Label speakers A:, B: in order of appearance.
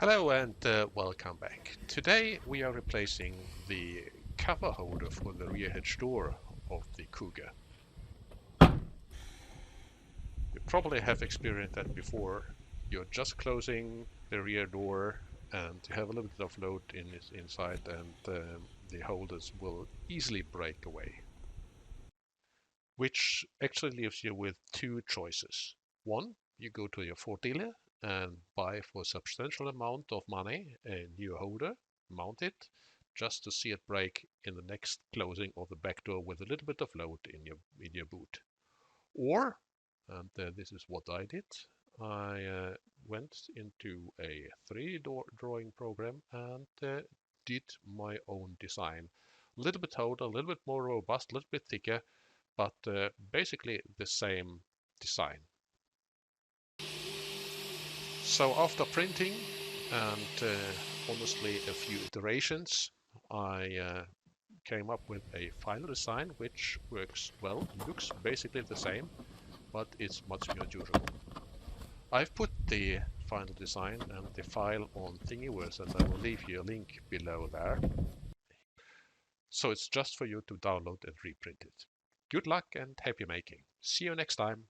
A: Hello and welcome back. Today we are replacing the cover holder for the rear hitch door of the Kuga. You probably have experienced that before. You're just closing the rear door and you have a little bit of load inside, and the holders will easily break away. Which actually leaves you with two choices. One, you go to your Ford dealer and buy for a substantial amount of money a new holder, mount it, just to see it break in the next closing of the back door with a little bit of load in your boot. Or, and this is what I did, I went into a 3D drawing program and did my own design. A little bit holder, a little bit more robust, a little bit thicker, but basically the same design. So after printing and honestly a few iterations, I came up with a final design which works well, looks basically the same, but it's much more durable. I've put the final design and the file on Thingiverse, and I will leave you a link below there. So it's just for you to download and reprint it. Good luck and happy making. See you next time.